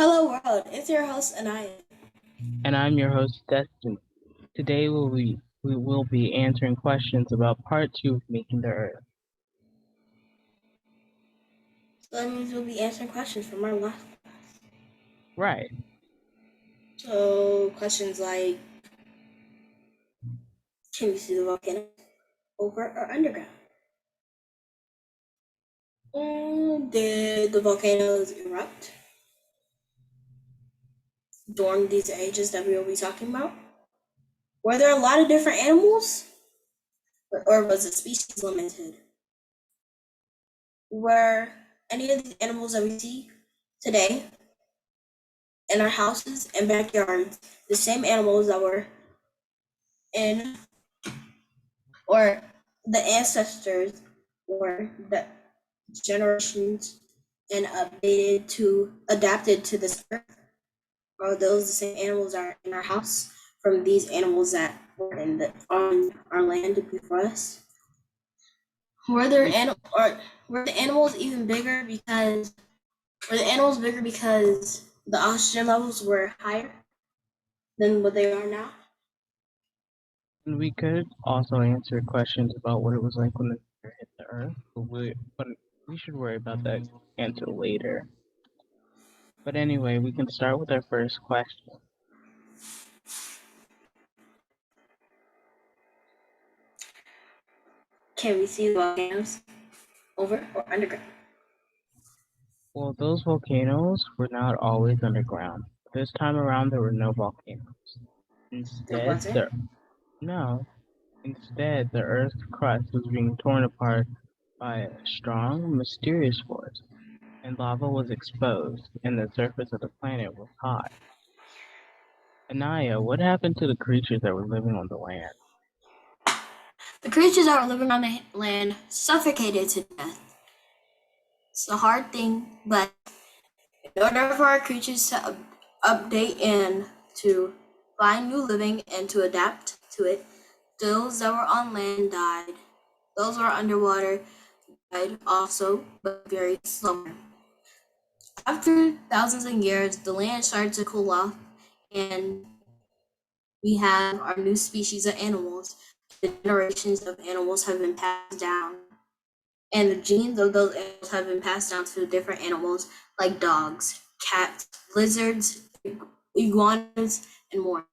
Hello world, it's your host Anaya. And I'm your host, Destin. Today we will be answering questions about part two of Making the Earth. So that means we'll be answering questions from our last class. Right. So questions like, can we see the volcano over or underground? Did the volcanoes erupt during these ages that we will be talking about? Were there a lot of different animals? Or was the species limited? Were any of these animals that we see today in our houses and backyards the same animals that were in, or the ancestors, or the generations and adapted to this earth? Are those the same animals that are in our house from these animals that were on our land before us? Were there We or were the animals even bigger because the oxygen levels were higher than what they are now? we could also answer questions about what it was like when the meteor hit the Earth, but we should worry about that answer later. But anyway, we can start with our first question. Can we see the volcanoes over or underground? Well, those volcanoes were not always underground. This time around, there were no volcanoes. There Instead, wasn't. the no, Instead, the Earth's crust was being torn apart by a strong, mysterious force, and lava was exposed, and the surface of the planet was hot. Anaya, what happened to the creatures that were living on the land? The creatures that were living on the land suffocated to death. It's a hard thing, but in order for our creatures to update and to find new living and to adapt to it, those that were on land died. Those who were underwater died also, but very slower. After thousands of years, the land started to cool off, and we have our new species of animals. The generations of animals have been passed down, and the genes of those animals have been passed down to different animals like dogs, cats, lizards, iguanas, and more.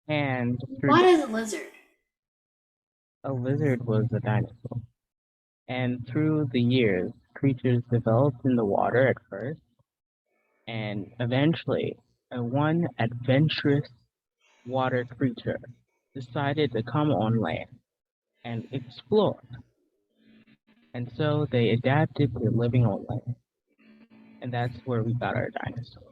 And through What is a lizard? a lizard was a dinosaur. And through the years, creatures developed in the water at first, and eventually, one adventurous water creature decided to come on land and explore. And so they adapted to living on land. And that's where we got our dinosaurs.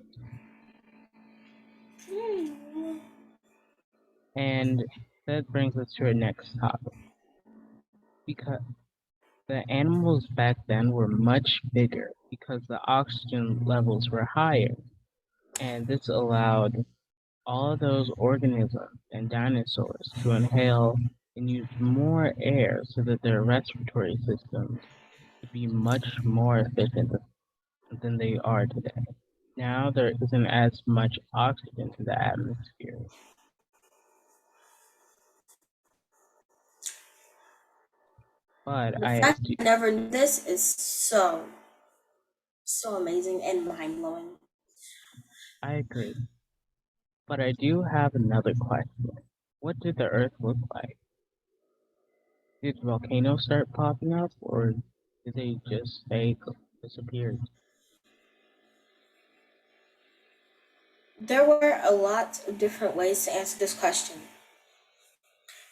And that brings us to our next topic. Because the animals back then were much bigger because the oxygen levels were higher. And this allowed all of those organisms and dinosaurs to inhale and use more air so that their respiratory systems could be much more efficient than they are today. Now there isn't as much oxygen in the atmosphere, but The I fact do, that I never knew this is so amazing and mind blowing. I agree. But I do have another question. What did the Earth look like? Did volcanoes start popping up, or did they just stay disappeared? There were a lot of different ways to answer this question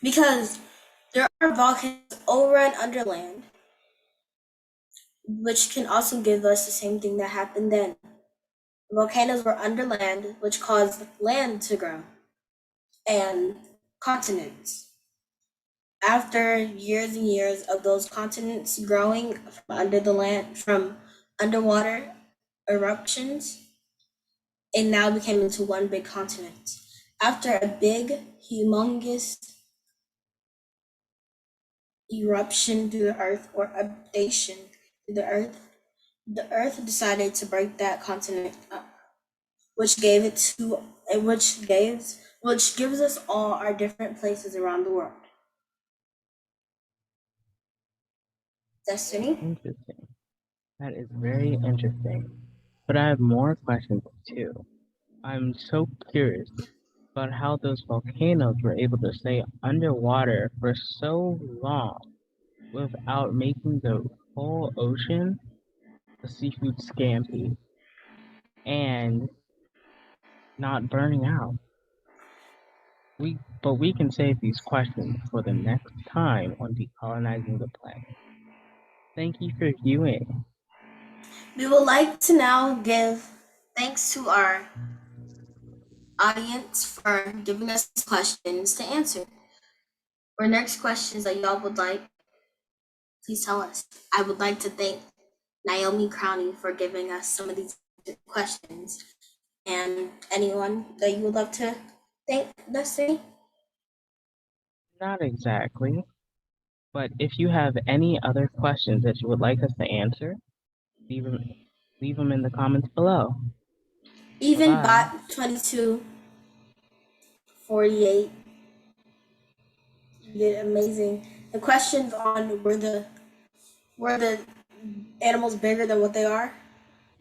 because there are volcanoes over and under land, which can also give us the same thing that happened then. Volcanoes were under land, which caused land to grow and continents. After years and years of those continents growing from under the land, from underwater eruptions, it now became into one big continent. After a big, humongous eruption to the earth or updation to the earth, The Earth decided to break that continent up, which gave it to which gives us all our different places around the world. Destiny? Interesting. That is very interesting. But I have more questions too. I'm so curious about how those volcanoes were able to stay underwater for so long without making the whole ocean a seafood scampi and not burning out. But we can save these questions for the next time on decolonizing the planet. Thank you for viewing. We would like to now give thanks to our audience for giving us these questions to answer. For next questions that y'all would like, please tell us. I would like to thank Naomi Crowney for giving us some of these questions. And anyone that you would love to thank, Destiny? Not exactly, but if you have any other questions that you would like us to answer, leave them, leave them in the comments below. Bye Even bye. bot 2248 did amazing. The questions on were the animals bigger than what they are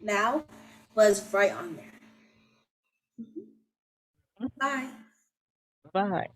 now was right on there. Bye. Bye bye.